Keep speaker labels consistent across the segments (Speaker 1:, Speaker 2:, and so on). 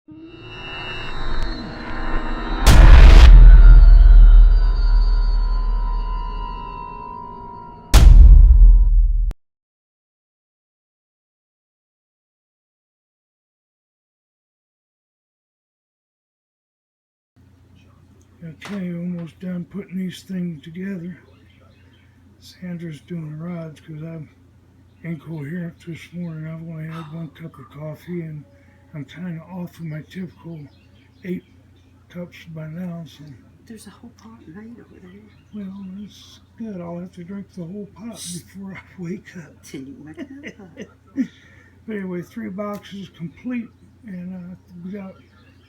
Speaker 1: Okay, almost done putting these things together. Sandra's doing rods because I'm incoherent this morning. I've only had 1 cup of coffee and I'm kind of off of my typical 8 cups by now. So
Speaker 2: there's a whole pot made over there.
Speaker 1: Well, that's good. I'll have to drink the whole pot before I wake up.
Speaker 2: Till you wake up.
Speaker 1: But anyway, 3 boxes complete, and we got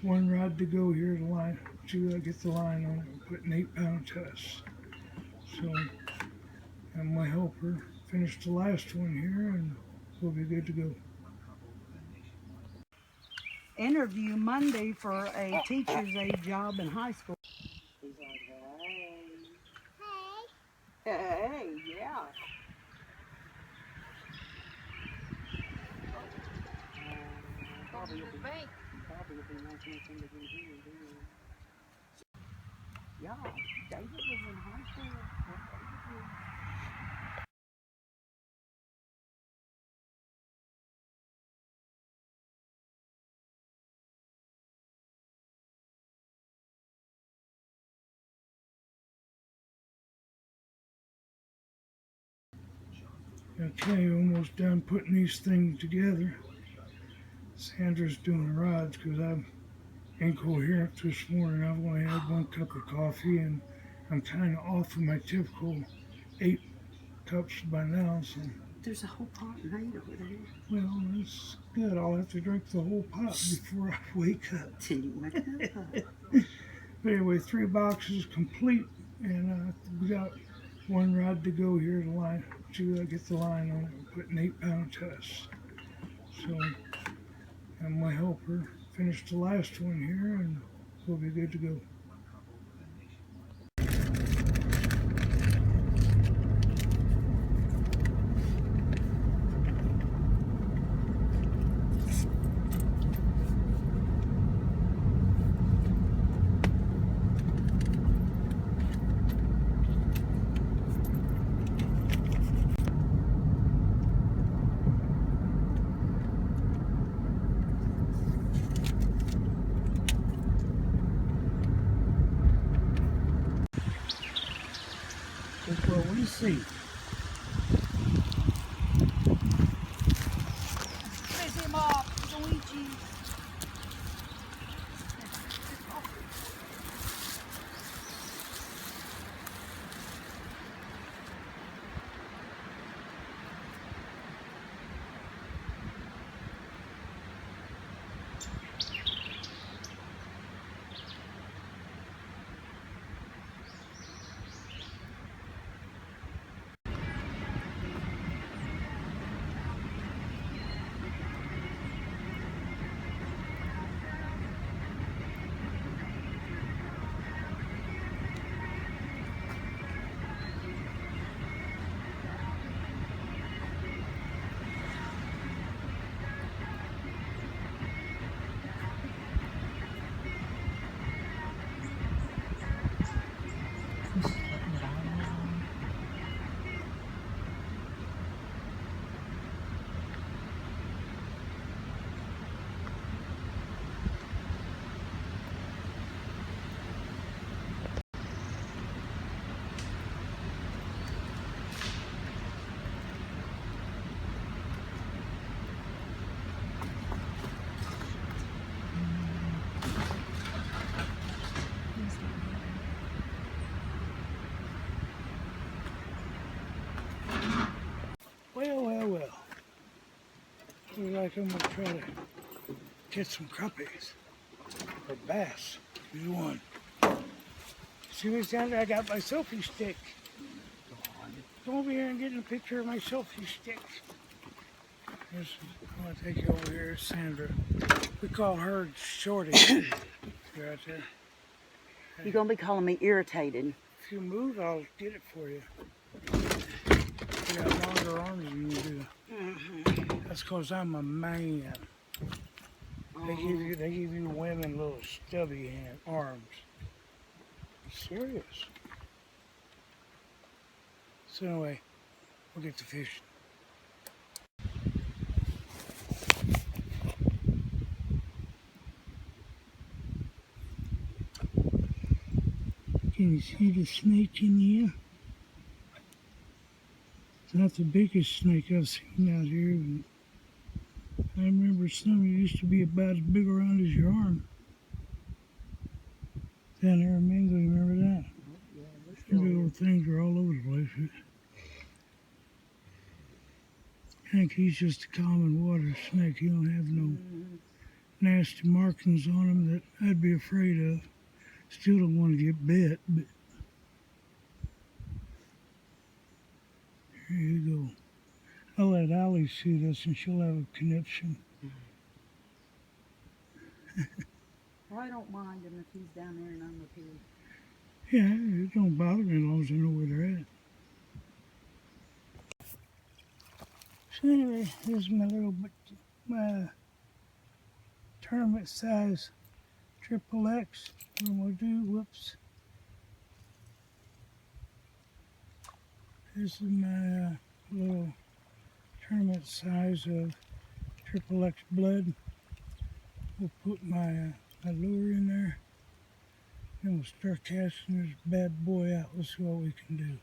Speaker 1: 1 rod to go here to line to get the line on it and put an 8-pound test. So, and my helper finished the last one here, and we'll be good to go.
Speaker 2: Interview Monday for a teacher's aide job in high school. He's like, hey. Hey. Hey, yeah. Bobby will be making us into the here. Yeah, David was in high school.
Speaker 1: Okay, almost done putting these things together. Sandra's doing rods because I'm incoherent this morning. I've only had 1 cup of coffee and I'm kind of off of my typical 8 cups by now. So
Speaker 2: there's a whole pot made over there.
Speaker 1: Well, that's good. I'll have to drink the whole pot before I wake up.
Speaker 2: Till you wake up.
Speaker 1: But anyway, 3 boxes complete, and we got 1 rod to go here to line to get the line on it and put an 8-pound test. So, and my helper finished the last one here, and we'll be good to go. That's what we see.
Speaker 2: Piss him off, Luigi.
Speaker 1: Well. Looks like I'm gonna try to catch some crappies or bass. Either one. See what's down there? I got my selfie stick. Come over here and get in a picture of my selfie stick. I'm gonna take you over here, Sandra. We call her Shorty. See right there.
Speaker 2: You're gonna be calling me irritated.
Speaker 1: If you move, I'll get it for you. You got longer arms than you do. That's because I'm a man.
Speaker 2: Oh,
Speaker 1: They give you women little stubby arms. I'm serious. So anyway, we'll get to fishing. Can you see the snake in here? It's not the biggest snake I've seen out here. But I remember some used to be about as big around as your arm. Down there in Mingo, you remember that? These little things are all over the place. I think he's just a common water snake. He don't have no nasty markings on him that I'd be afraid of. Still don't want to get bit, but here you go. I'll let Allie see this and she'll have a conniption.
Speaker 2: Well, I don't mind him if he's down there and I'm up here.
Speaker 1: Yeah, it don't bother me as long as I know where they're at. So anyway, here's my tournament size triple X. What I'm gonna do, whoops. This is my little tournament size of triple X blood. We'll put my lure in there. Then we'll start casting this bad boy out. Let's see what we can do.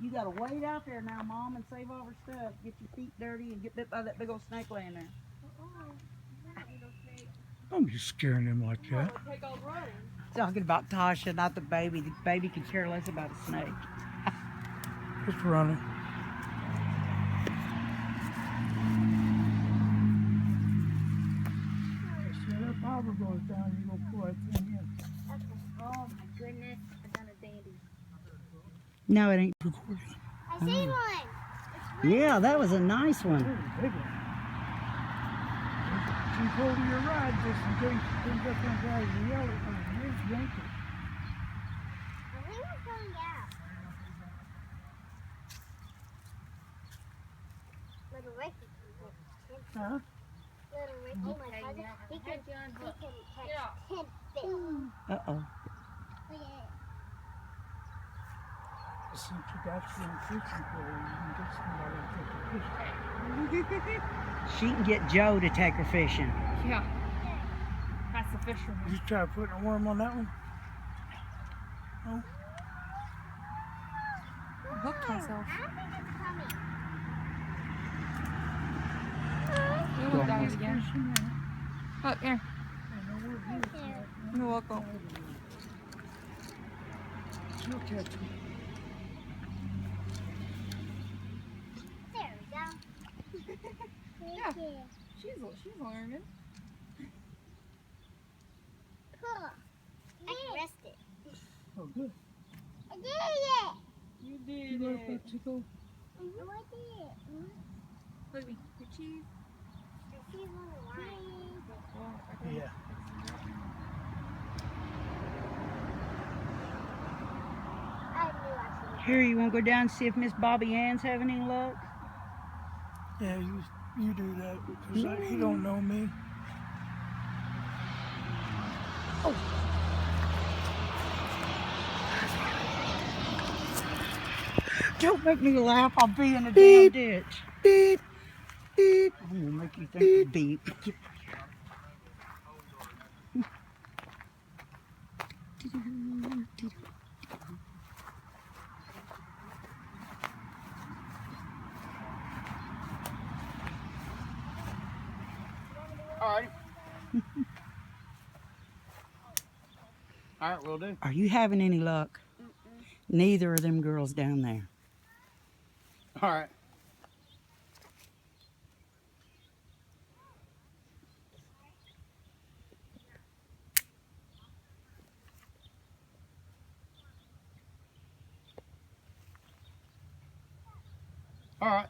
Speaker 2: You gotta wait out there now, Mom, and save all her stuff. Get your feet dirty and get bit by that big old snake laying there.
Speaker 1: Don't be scaring him like that.
Speaker 2: Talking about Tasha, not the baby. The baby could care less about a snake.
Speaker 1: Just running. See, that power goes down, you go pull that thing in.
Speaker 3: Oh my goodness, I've done a dandy.
Speaker 2: No, it ain't.
Speaker 1: Recording.
Speaker 3: I see one.
Speaker 2: Yeah, that was a nice one.
Speaker 1: Oh, big one. Keep holding your rod just in case you think up and tries to yell at me. Here's Yankee.
Speaker 3: I think it's going out. Little Ricky.
Speaker 1: Huh?
Speaker 3: Little Ricky, my cousin, he can catch 10 fish.
Speaker 2: Uh-oh.
Speaker 3: Look at
Speaker 1: Since you got some fishing pole, you can get somebody to take a fish.
Speaker 2: She can get Joe to take her fishing.
Speaker 4: Yeah. That's the fisherman.
Speaker 1: You try putting a worm on that one? Oh.
Speaker 4: I hooked myself.
Speaker 3: I think it's coming.
Speaker 4: You look down again. Look, here. You're welcome.
Speaker 1: She'll catch me.
Speaker 3: There we go.
Speaker 4: Yeah.
Speaker 3: Thank you.
Speaker 4: She's learning.
Speaker 3: Cool. I can rest it.
Speaker 1: Oh, good.
Speaker 3: I did it.
Speaker 4: You did
Speaker 1: You like
Speaker 4: it.
Speaker 1: Puxico?
Speaker 3: I did it.
Speaker 4: Look at me. Your cheese.
Speaker 3: She's on the line.
Speaker 4: Well, I think
Speaker 1: Yeah.
Speaker 3: I knew I should.
Speaker 2: Here, you want to go down and see if Miss Bobby Ann's having any luck?
Speaker 1: Yeah, you do that because he don't know me.
Speaker 2: Don't make me laugh. I'll be in a damn
Speaker 1: Beep.
Speaker 2: ditch.
Speaker 1: Beep, beep.
Speaker 2: I'm gonna make you think beep.
Speaker 5: All right. All right, we'll do.
Speaker 2: Are you having any luck? Neither of them girls down there.
Speaker 5: All right. All right.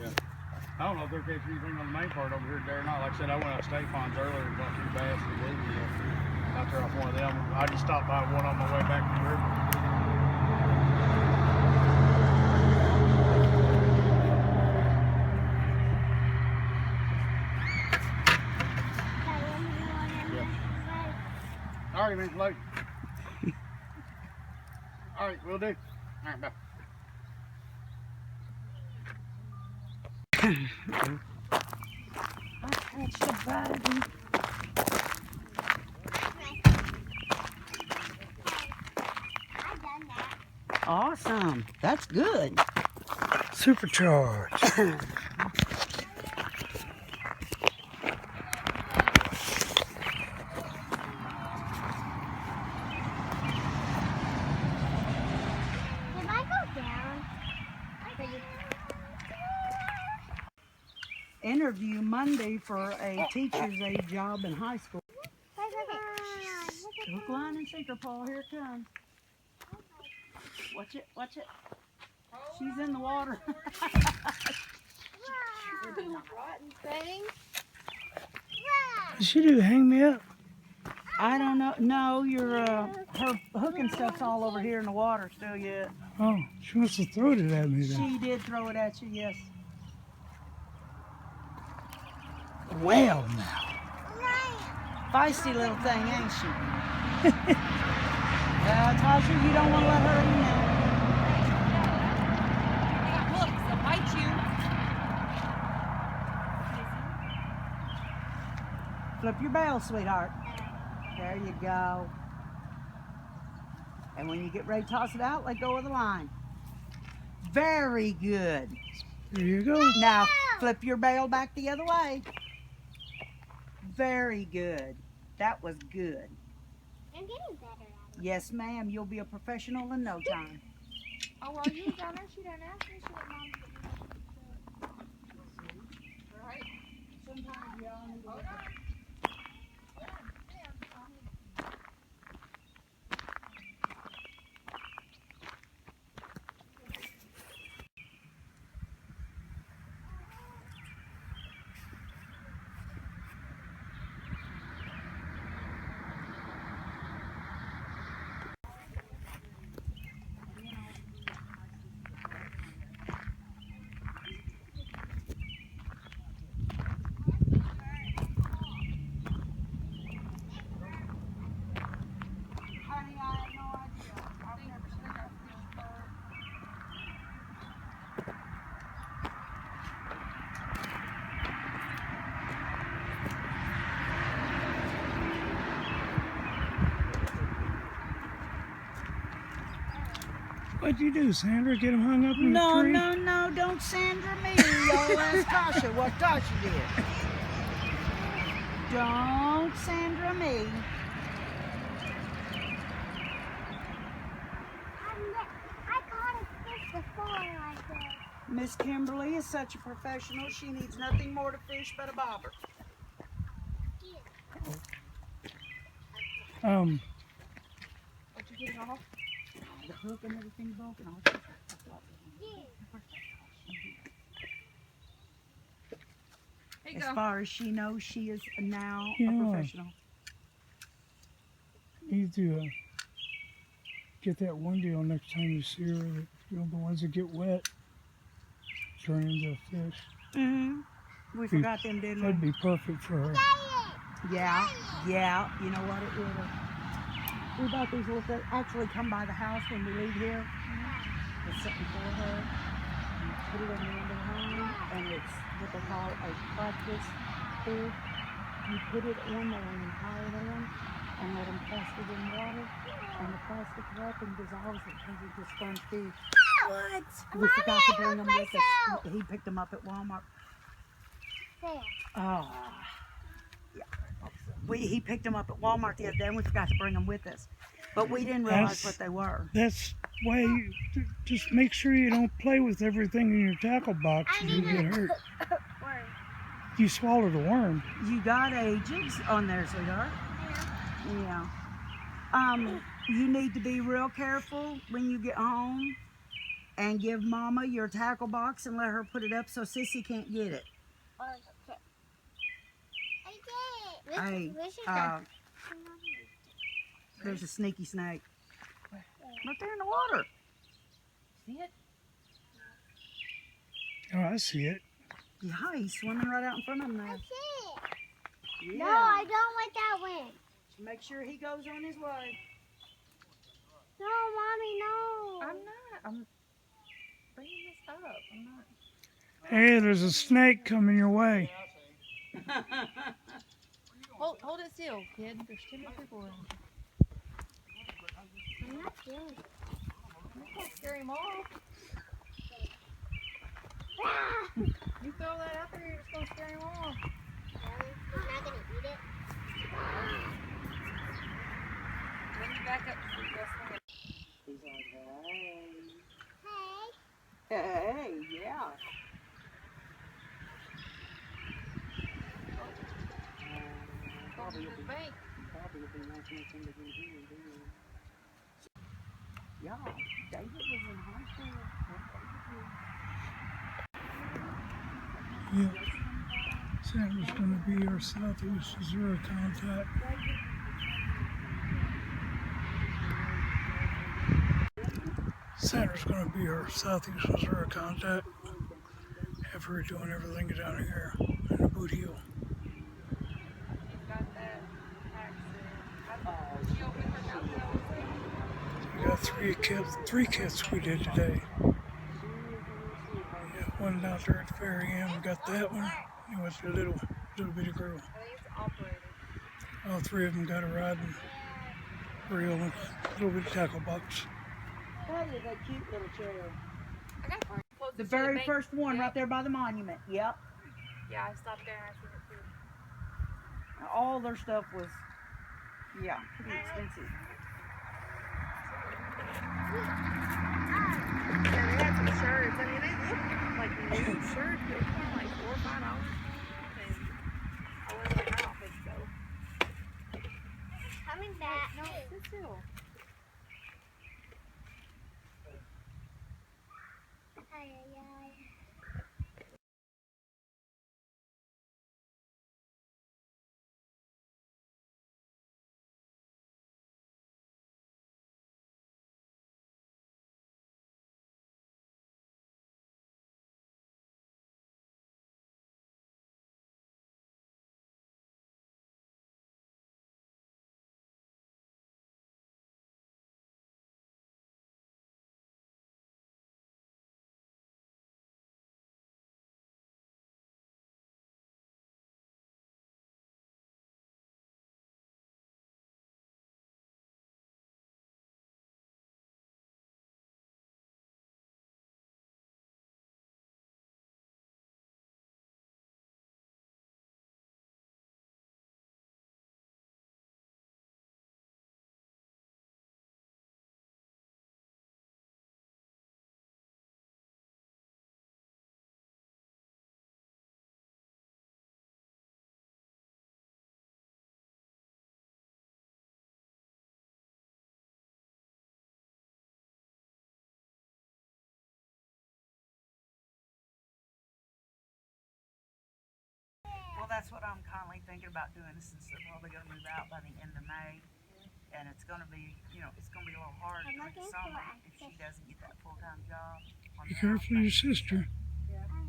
Speaker 5: Yeah. I don't know if they're catching anything on the main part over here today or not. Like I said, I went out to State Farms earlier and bought 2 bass and bluegill out there off one of them. I just stopped by one on my way back from the river. All right, man. Load. All right, we'll do. All right, bye.
Speaker 2: I catch the body.
Speaker 3: I've done that.
Speaker 2: Awesome. That's good.
Speaker 1: Supercharged.
Speaker 3: Did I go down?
Speaker 2: Interview Monday for a teacher's aide job in high school. Hook, line, and sinker, Paul. Here it comes. Watch it. Watch it. She's in the water.
Speaker 4: Rotten thing.
Speaker 1: Did she do hang me up?
Speaker 2: I don't know. No, her hook and stuff's all over here in the water still yet.
Speaker 1: Oh, she must have thrown it at me then.
Speaker 2: She did throw it at you, yes.
Speaker 1: Well now.
Speaker 2: Feisty little thing, ain't she? Tasha, you don't want to let her in there.
Speaker 4: They got hooks. They'll bite you.
Speaker 2: Flip your bail, sweetheart. There you go. And when you get ready to toss it out, let go of the line. Very good.
Speaker 1: There you go.
Speaker 2: Now, flip your bail back the other way. Very good. That was good.
Speaker 3: I'm getting better at it.
Speaker 2: Yes, ma'am. You'll be a professional in no time.
Speaker 4: Oh, well, you were down there. She didn't ask me. She didn't mom. Right?
Speaker 2: Sometimes you all need to look at Honey, I have no idea. I've never seen that fish bird.
Speaker 1: What'd you do, Sandra? Get him hung up in
Speaker 2: No,
Speaker 1: the tree?
Speaker 2: no, don't Sandra me. Y'all ask Tasha what Tasha did. Don't Sandra me. Miss Kimberly is such a professional. She needs nothing more to fish but a bobber.
Speaker 4: What you getting off?
Speaker 2: The hook and everything broken.
Speaker 4: Here you
Speaker 2: As
Speaker 4: go.
Speaker 2: far as she knows, she is now a
Speaker 1: Yeah.
Speaker 2: professional.
Speaker 1: Need to get that one deal next time you see her. That, you know, the ones that get wet turn into a fish.
Speaker 2: We forgot them, didn't
Speaker 1: That'd
Speaker 2: we?
Speaker 1: be perfect for her.
Speaker 2: Yeah, yeah. You know what? It would. We bought these little that actually come by the house when we leave here. It's something for her. You put it on the end of the home, and it's what they call a practice fish. You put it on there and tie it on, and let them cast it in water, and the plastic wrapping dissolves it, turns into a sponge fish.
Speaker 3: What?
Speaker 2: We forgot to bring them with us. He picked them up at Walmart.
Speaker 3: There.
Speaker 2: Oh. He picked them up at Walmart the other day, and we forgot to bring them with us. But we didn't realize what they were.
Speaker 1: That's why you just make sure you don't play with everything in your tackle box and you get hurt. You swallowed a worm.
Speaker 2: You got a jigs on there, sweetheart. Yeah. You need to be real careful when you get home, and give Mama your tackle box and let her put it up so Sissy can't get it. Hey, there's a sneaky snake right there in the water.
Speaker 4: See it?
Speaker 1: Oh, I see it.
Speaker 2: Yeah, he's swimming right out in front of him
Speaker 3: I
Speaker 2: there.
Speaker 3: see it.
Speaker 2: Yeah.
Speaker 3: No, I don't like that one.
Speaker 2: Make sure he goes on his way.
Speaker 3: No, Mommy, no.
Speaker 4: I'm not. I'm bringing this up. I'm not.
Speaker 1: Hey, there's a snake coming your way.
Speaker 4: Hold it still, kid. There's too many people around.
Speaker 3: I'm not doing it.
Speaker 4: You're gonna scare him off.
Speaker 3: Ah!
Speaker 4: You throw that out there, you're just gonna scare him off.
Speaker 3: Really? He's not gonna eat it?
Speaker 4: Let me back up so you guys swing it.
Speaker 2: He's like,
Speaker 3: Hey.
Speaker 2: hey, yeah.
Speaker 4: Probably the bank.
Speaker 2: Yeah, David was in high school.
Speaker 1: Yep. Sandra's going to be our Southeast Missouri contact. Sandra's going to be our Southeast Missouri contact. Have her doing everything down here in the boot heel.
Speaker 4: Got that accent. You open her mouth that was
Speaker 1: We got three kits we did today. Yeah, one out there at the very end. We got that one. And with the little bitty girl.
Speaker 4: I think it's operated.
Speaker 1: All three of them got a riding reel and a little bit of tackle box.
Speaker 2: That is a cute little chair.
Speaker 4: I got close
Speaker 2: The
Speaker 4: to
Speaker 2: very
Speaker 4: bank.
Speaker 2: first one
Speaker 4: Yep.
Speaker 2: right there by the monument. Yep.
Speaker 4: Yeah, I stopped there and I seen it too.
Speaker 2: All their stuff was, yeah, pretty expensive.
Speaker 4: Yeah, they had some shirts. I mean, they look like new shirts, but it's only like $4 or $5. And I wasn't in my outfit, so.
Speaker 3: Coming back.
Speaker 4: No, sit still.
Speaker 3: Ay, ay, ay.
Speaker 2: that's what I'm kindly thinking about doing, since they're probably gonna move out by the end of May. And it's gonna be, it's gonna be a little hard
Speaker 3: I'm
Speaker 2: during the
Speaker 3: looking
Speaker 2: summer
Speaker 3: for
Speaker 2: if she doesn't get that full-time job. On
Speaker 1: Be
Speaker 2: the
Speaker 1: careful of your
Speaker 2: outback.
Speaker 1: sister.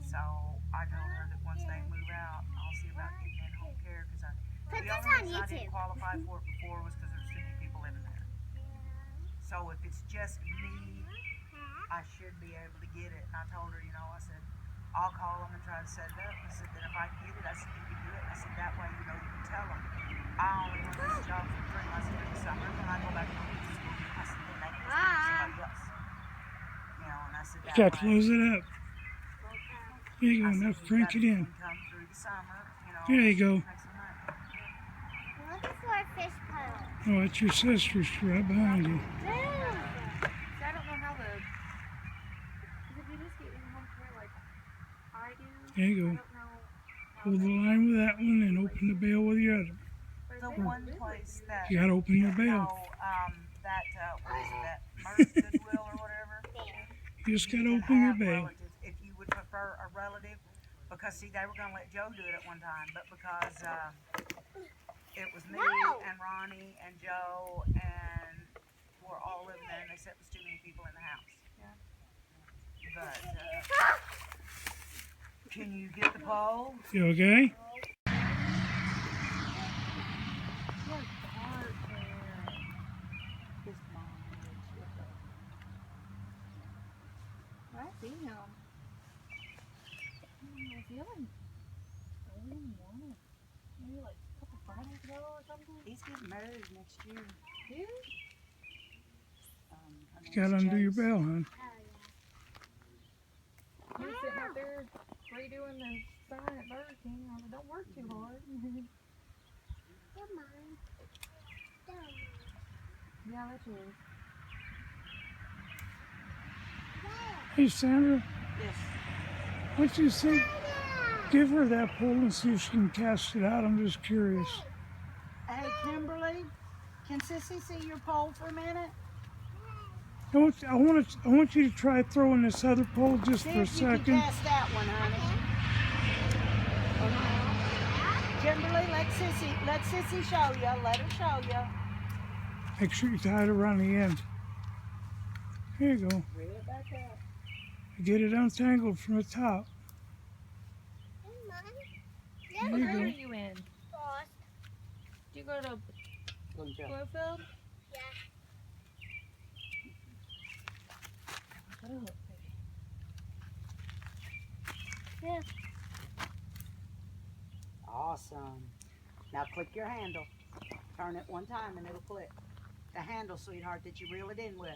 Speaker 2: So I told her that once they move out, I'll see about getting in-home care, because
Speaker 3: Put
Speaker 2: the
Speaker 3: this
Speaker 2: only
Speaker 3: on
Speaker 2: reason I didn't
Speaker 3: YouTube.
Speaker 2: qualify for it before was because there's too many people living there. So if it's just me, I should be able to get it. And I told her, I said, I'll call them and try to set it up. I said, then if I can get it, I said, you can do it. I said, that way, you can tell them, I only want this job for 3 months during the summer. When I go back to school, I said, then they can just get somebody else. And I said,
Speaker 1: You
Speaker 2: that
Speaker 1: got to
Speaker 2: way.
Speaker 1: close it up. There you go.
Speaker 2: I said,
Speaker 1: Now
Speaker 2: you've
Speaker 1: crank
Speaker 2: got
Speaker 1: it in.
Speaker 2: income through the summer,
Speaker 1: There you go.
Speaker 2: make some money.
Speaker 3: I'm looking for a fish pole.
Speaker 1: Oh, it's your sister. She's right behind you.
Speaker 4: See, I don't know how because if you just get in-home care like I do,
Speaker 1: There you go.
Speaker 4: I don't know how
Speaker 1: Hold the line with that one and open the bail with the other.
Speaker 2: The one place that
Speaker 1: You got to open your bail.
Speaker 2: what is it, that Merge Goodwill or whatever?
Speaker 1: You just got to
Speaker 2: You can
Speaker 1: open your
Speaker 2: have
Speaker 1: bail.
Speaker 2: relatives if you would prefer a relative, because see, they were gonna let Joe do it at one time, but because it was me and Ronnie and Joe and we're all living there, and they said it was too many people in the house. But can you get the pole?
Speaker 1: You okay?
Speaker 2: His mom.
Speaker 4: I see him. I feel like I didn't want it. Maybe like a couple Fridays ago or something.
Speaker 2: He's getting married next year.
Speaker 4: Dude.
Speaker 2: Her
Speaker 1: You got to
Speaker 2: name's
Speaker 1: undo your
Speaker 2: Chase.
Speaker 1: bail, hon.
Speaker 4: He was sitting out there redoing the sign at Burger King. I was like, don't work too hard.
Speaker 3: Come on.
Speaker 4: Yeah, that's yours.
Speaker 1: Hey, Sandra,
Speaker 2: Yes.
Speaker 1: what you see? Give her that pole and see if she can cast it out. I'm just curious.
Speaker 2: Hey, Kimberly, can Sissy see your pole for a minute?
Speaker 1: I want you to try throwing this other pole just
Speaker 2: See
Speaker 1: for a
Speaker 2: if you can
Speaker 1: second.
Speaker 2: cast that one, honey. Kimberly, let Sissy show you. Let her show you.
Speaker 1: Make sure you tie it around the end. There you go.
Speaker 2: Reel it back up.
Speaker 1: Get it untangled from the top.
Speaker 4: What
Speaker 1: There you
Speaker 4: grade are
Speaker 1: go.
Speaker 4: you in? Do you go to Bloomfield?
Speaker 3: Yeah.
Speaker 4: Let her look, baby.
Speaker 3: Yeah.
Speaker 2: Awesome. Now click your handle. Turn it one time and it'll click. The handle, sweetheart, that you reel it in with.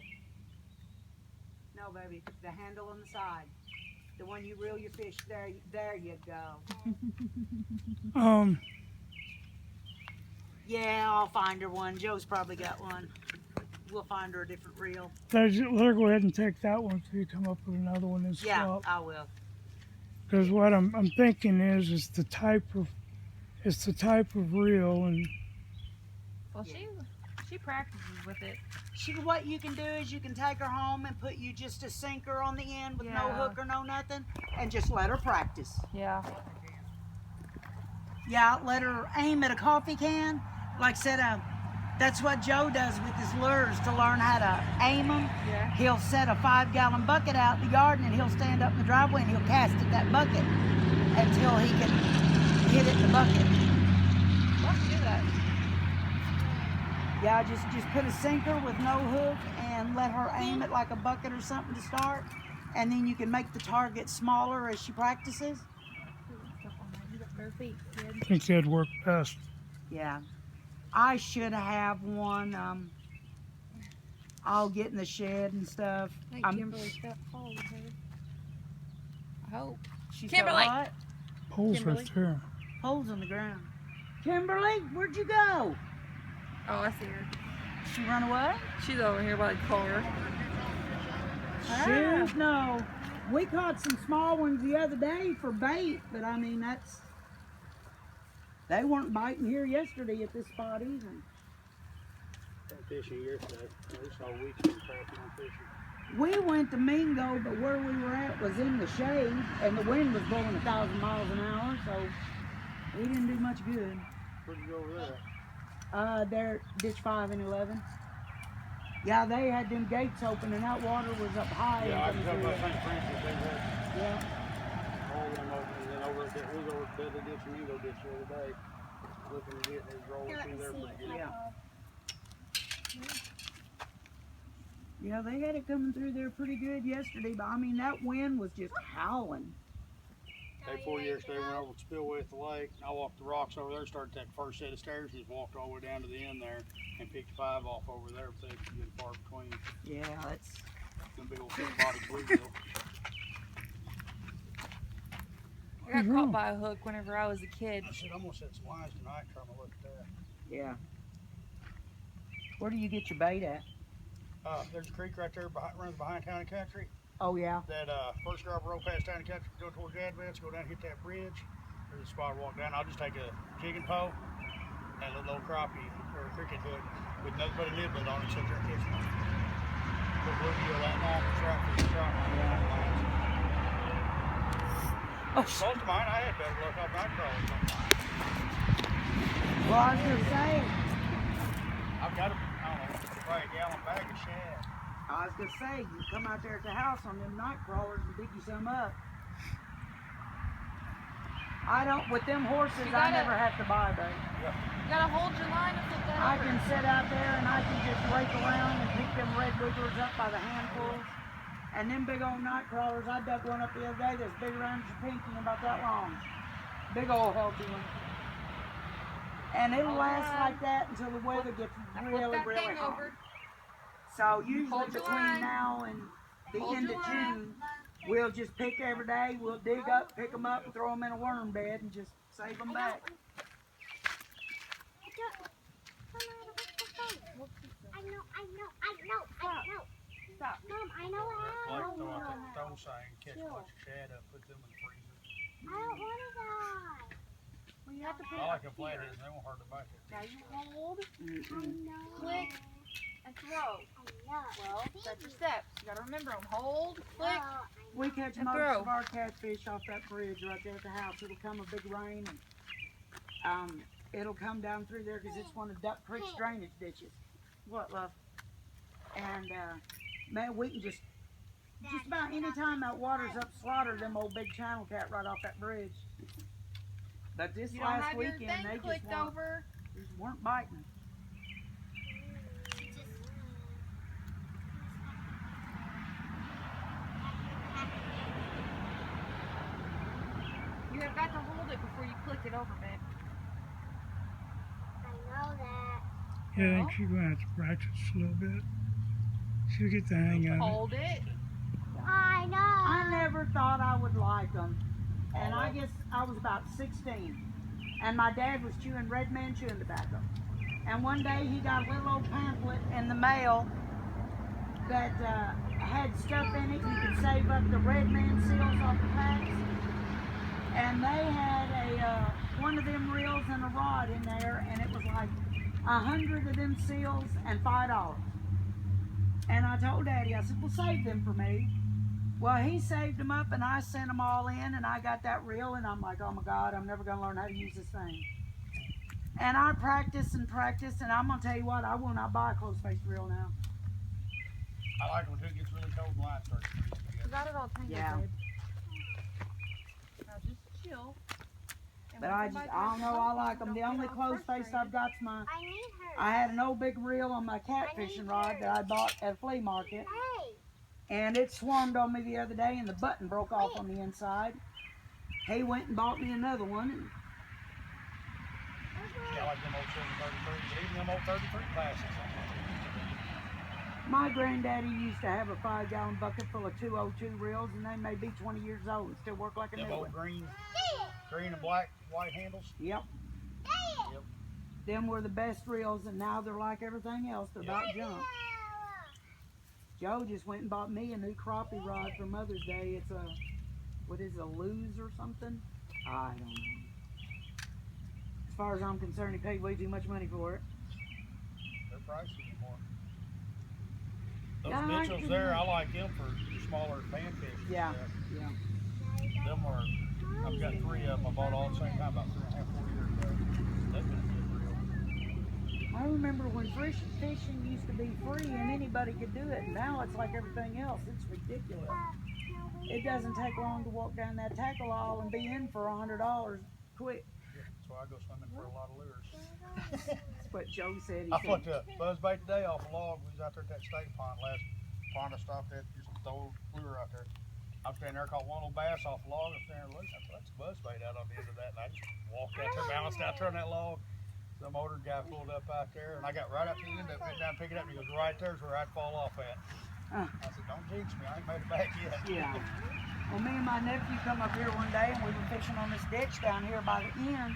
Speaker 2: No, baby, the handle on the side. The one you reel your fish. There you go. Yeah, I'll find her one. Joe's probably got one. We'll find her a different reel.
Speaker 1: Let her go ahead and take that one until you come up with another one and
Speaker 2: Yeah,
Speaker 1: swap.
Speaker 2: I will.
Speaker 1: Because what I'm thinking is the type of reel, and
Speaker 4: Well, she practices with it.
Speaker 2: What you can do is you can take her home and put you just a sinker on the end with no
Speaker 4: Yeah.
Speaker 2: hook or no nothing, and just let her practice.
Speaker 4: Yeah.
Speaker 2: Yeah, let her aim at a coffee can. Like I said, that's what Joe does with his lures to learn how to aim them.
Speaker 4: Yeah.
Speaker 2: He'll set a 5-gallon bucket out in the yard, and he'll stand up in the driveway and he'll cast at that bucket until he can hit it in the bucket.
Speaker 4: Let's do that.
Speaker 2: Yeah, just put a sinker with no hook and let her aim it like a bucket or something to start, and then you can make the target smaller as she practices.
Speaker 4: You got bare feet, kid.
Speaker 1: I think that'd work best.
Speaker 2: Yeah, I should have one. I'll get in the shed and stuff.
Speaker 4: I think Kimberly's got holes in her. I hope.
Speaker 2: She's
Speaker 4: Kimberly!
Speaker 2: got what?
Speaker 1: Poles
Speaker 4: Kimberly?
Speaker 1: right there.
Speaker 2: Holes in the ground. Kimberly, where'd you go?
Speaker 4: Oh, I see her.
Speaker 2: She run away?
Speaker 4: She's over here by the car.
Speaker 2: Shoot, no. We caught some small ones the other day for bait, but I mean, they weren't biting here yesterday at this spot either.
Speaker 5: Fishing yesterday. This whole weekend crapping on fishing.
Speaker 2: We went to Mingo, but where we were at was in the shade, and the wind was blowing 1,000 miles an hour, so He didn't do much good.
Speaker 5: Where'd you go over there?
Speaker 2: They're ditch 5 and 11. Yeah, they had them gates open and that water was up high.
Speaker 5: Yeah, I
Speaker 2: and
Speaker 5: can tell
Speaker 2: coming
Speaker 5: by
Speaker 2: through.
Speaker 5: St. Francis they had
Speaker 2: Yeah.
Speaker 5: all them open, and then over at that, we was over at Bedley Ditch and Mingo Ditch the other day, looking at it, and it was rolling through there pretty good.
Speaker 2: Yeah. Yeah, they had it coming through there pretty good yesterday, but I mean, that wind was just howling.
Speaker 5: Day before yesterday, went over to Spillway at the lake. I walked the rocks over there, started that first set of stairs, and just walked all the way down to the end there and picked 5 off over there, but they could get far between.
Speaker 2: Yeah, that's.
Speaker 5: Them big old thick body bluegill.
Speaker 4: I got caught by a hook whenever I was a kid.
Speaker 5: I said, I'm gonna set some lines tonight, trying to look at that.
Speaker 2: Yeah. Where do you get your bait at?
Speaker 5: There's a creek right there behind, runs behind Town and Country.
Speaker 2: Oh, yeah.
Speaker 5: That first drop road past Town and Country, go towards Advents, go down, hit that bridge. There's a spot to walk down. I'll just take a jigging pole and a little old crappie or a cricket hook with nothing but a niblet on it, sit there and catch one. Put bluegill that long, it's right for the trout line.
Speaker 2: Oh,
Speaker 5: Most of mine, I had better luck off night crawlers sometimes.
Speaker 2: well, I was going to say,
Speaker 5: I've got probably a gallon bag of shad.
Speaker 2: you come out there at the house on them night crawlers and dig you some up. I don't, with them horses, I never have to buy bait.
Speaker 5: Yeah.
Speaker 4: You gotta hold your line and flip that
Speaker 2: I
Speaker 4: over.
Speaker 2: can sit out there and I can just rake around and pick them red wigglers up by the handfuls. And them big old night crawlers, I dug one up the other day that's big around your pinky and about that long. Big old healthy one. And it'll last like that until the weather gets
Speaker 4: Now
Speaker 2: really,
Speaker 4: flip that
Speaker 2: really
Speaker 4: thing
Speaker 2: hot.
Speaker 4: over.
Speaker 2: So usually
Speaker 4: Hold your
Speaker 2: between
Speaker 4: line.
Speaker 2: now and the
Speaker 4: Hold
Speaker 2: end
Speaker 4: your
Speaker 2: of
Speaker 4: line.
Speaker 2: June, we'll just pick every day. We'll dig up, pick them up, and throw them in a worm bed and just save them back.
Speaker 3: I know.
Speaker 4: Stop.
Speaker 3: Mom, I know how.
Speaker 5: Like throw out that throw sign, catch a bunch of shad up, put them in the freezer.
Speaker 3: I don't want to die.
Speaker 4: Well, you have to put
Speaker 5: I
Speaker 4: it
Speaker 5: like
Speaker 4: up
Speaker 5: them flat
Speaker 4: here.
Speaker 5: as they won't hurt the bucket.
Speaker 4: Now you hold
Speaker 3: I know.
Speaker 4: Click. and throw.
Speaker 3: I know.
Speaker 4: Well, that's your steps. You gotta remember them. Hold, click.
Speaker 3: Oh,
Speaker 2: We catch
Speaker 4: And
Speaker 2: most
Speaker 4: throw.
Speaker 2: of our catfish off that bridge right there at the house. It'll come a big rain and it'll come down through there because it's one of Duck Creek's drainage ditches. What, love? And man, we can just about any time that water's up, slaughter them old big channel cat right off that bridge. But this
Speaker 4: You don't
Speaker 2: last
Speaker 4: have your
Speaker 2: weekend
Speaker 4: thing
Speaker 2: they just
Speaker 4: clicked over.
Speaker 2: weren't biting.
Speaker 4: You have got to hold it before you click it over, babe.
Speaker 3: I know that.
Speaker 1: Yeah, I think she's going to have to practice a little bit. She'll get the hang of it.
Speaker 4: Hold it.
Speaker 3: I know.
Speaker 2: I never thought I would like them. And I guess I was about 16. And my dad was chewing Red Man chewing tobacco. And one day he got a little old pamphlet in the mail that had stuff in it. You could save up the Red Man seals off the packs. And they had a one of them reels and a rod in there, and it was like 100 of them seals and $5. And I told Daddy, I said, well, save them for me. Well, he saved them up, and I sent them all in, and I got that reel, and I'm like, oh my God, I'm never gonna learn how to use this thing. And I practiced, and I'm gonna tell you what, I will not buy a close-faced reel now.
Speaker 5: I like when it gets really cold and light starts freezing
Speaker 4: You
Speaker 5: together.
Speaker 4: got it all tangled,
Speaker 2: Yeah.
Speaker 4: babe. Now just chill. And
Speaker 2: But
Speaker 4: when
Speaker 2: I just,
Speaker 4: somebody
Speaker 2: I don't
Speaker 4: tries
Speaker 2: know,
Speaker 4: to
Speaker 2: I
Speaker 4: help
Speaker 2: like
Speaker 4: you,
Speaker 2: them. The
Speaker 4: don't
Speaker 2: only
Speaker 4: get all
Speaker 2: close-faced I've
Speaker 4: frustrated.
Speaker 2: got's my,
Speaker 3: I need her.
Speaker 2: I had an old big reel on my catfishing rod that I bought at a flea market.
Speaker 3: Hey.
Speaker 2: And it swarmed on me the other day, and the button broke off on the inside. He went and bought me another one. And
Speaker 5: Yeah, I like them old 733s, but even them old 33 classes.
Speaker 2: my granddaddy used to have a 5-gallon bucket full of 202 reels, and they may be 20 years old and still work like a
Speaker 5: Them
Speaker 2: new
Speaker 5: old
Speaker 2: one.
Speaker 5: green and black, white handles.
Speaker 2: Yep.
Speaker 5: Yep.
Speaker 2: Them were the best reels, and now they're like everything else. They're about junk. Joe just went and bought me a new crappie rod for Mother's Day. It's a, what is it, a lose or something? I don't know. As far as I'm concerned, he paid way too much money for it.
Speaker 5: They're pricey anymore. Those
Speaker 2: Yeah, I like
Speaker 5: Mitchells
Speaker 2: them.
Speaker 5: there, I like them for smaller panfish. and
Speaker 2: Yeah,
Speaker 5: stuff.
Speaker 2: yeah.
Speaker 5: Them are, I've got 3 of them. I bought all at the same time about 3.5, 4 years
Speaker 2: I remember when fishing used to be free and anybody could do it. Now it's like everything else. It's ridiculous. It doesn't take long to walk down that tackle aisle and be in for $100 quick.
Speaker 5: Yeah, that's why I go swimming for a lot of lures.
Speaker 2: That's what Joe said. He
Speaker 5: I
Speaker 2: said,
Speaker 5: put the buzzbait today off a log. We was out there at that state pond, last pond I stopped at, just throw a lure out there. I'm standing there, caught one little bass off a log. I'm standing there looking, I thought, that's a buzzbait out on the end of that. And I just walked out there, balanced out there on that log. The motor guy pulled up out there, and I got right up to the end of it, went down, pick it up, and he goes, right there's where I'd fall off at. I said, don't jinx me, I ain't made it back yet.
Speaker 2: yeah. Well, me and my nephew come up here one day, and we were fishing on this ditch down here by the end.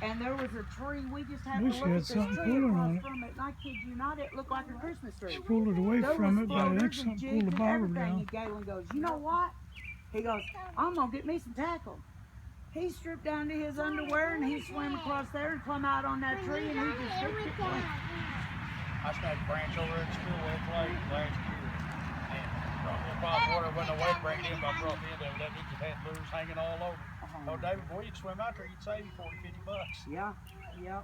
Speaker 2: And there was a tree, we just happened to look at this tree across from it. And I kid you not, it looked like a Christmas tree.
Speaker 1: She pulled it away from it, but I think something pulled the bobber down.
Speaker 2: And Galen goes, you know what? He goes, I'm going to get me some tackle. He stripped down to his underwear and he swam across there and climbed out on that tree and he just stripped it.
Speaker 5: I snagged a branch over at Schoolway Lake last year. And probably water wasn't a way to bring it in, but I brought the end of it up. It just had lures hanging all over. Oh, David, boy, you can swim out there, you'd save you 40, 50 bucks.
Speaker 2: Yeah, yeah.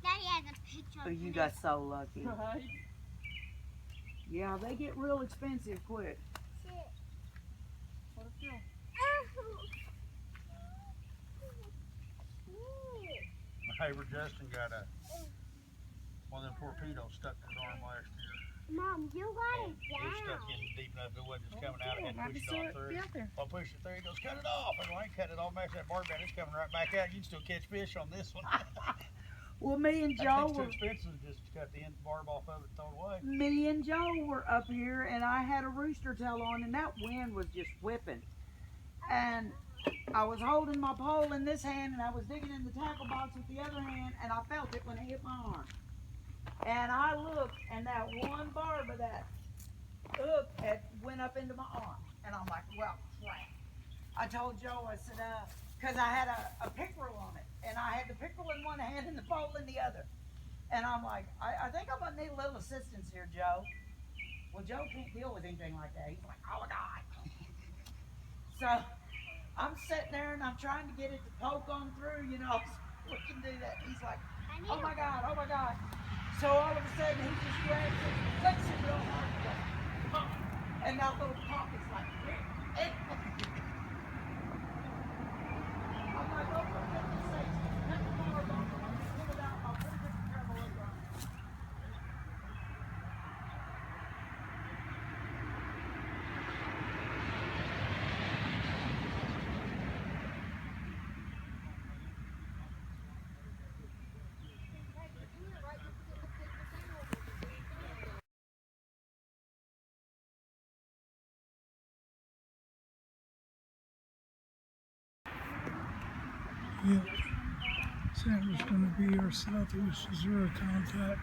Speaker 3: Daddy has a picture.
Speaker 2: Oh, you got so lucky.
Speaker 4: Right.
Speaker 2: Yeah, they get real expensive quick.
Speaker 4: What a feel.
Speaker 5: My neighbor Justin got one of them torpedoes stuck in his arm last year.
Speaker 3: Mom, you got it
Speaker 5: It was stuck
Speaker 3: down.
Speaker 5: in deep enough it wasn't just coming out. I had to push it on through.
Speaker 4: Be out there.
Speaker 5: Well, I pushed it through. He goes, cut it off. I go, I ain't cutting it off. Max that barb band. It's coming right back out. You can still catch fish on this one.
Speaker 2: Well, me and
Speaker 5: That
Speaker 2: Joe
Speaker 5: thing's too
Speaker 2: were,
Speaker 5: expensive to just cut the end barb off of it and throw it away.
Speaker 2: me and Joe were up here and I had a rooster tail on and that wind was just whipping. And I was holding my pole in this hand and I was digging in the tackle box with the other hand and I felt it when it hit my arm. And I looked and that one barb of that hook went up into my arm. And I'm like, well, crap. I told Joe, I said, because I had a pickerel on it. And I had the pickerel in one hand and the pole in the other. And I'm like, I think I'm going to need a little assistance here, Joe. Well, Joe can't deal with anything like that. He's like, oh my God. So I'm sitting there and I'm trying to get it to poke on through, you know, so we can do that. He's like, oh my God, oh my God. So all of a sudden he just grabs it, flicks it real hard, and goes, pop. And that little pop is like, I'm like, oh, for goodness sakes, cut the barb off. I'm going to pull it out. I'll put it in the terrible look on it.
Speaker 1: Yep. Santa's going to be our southeast Missouri contact.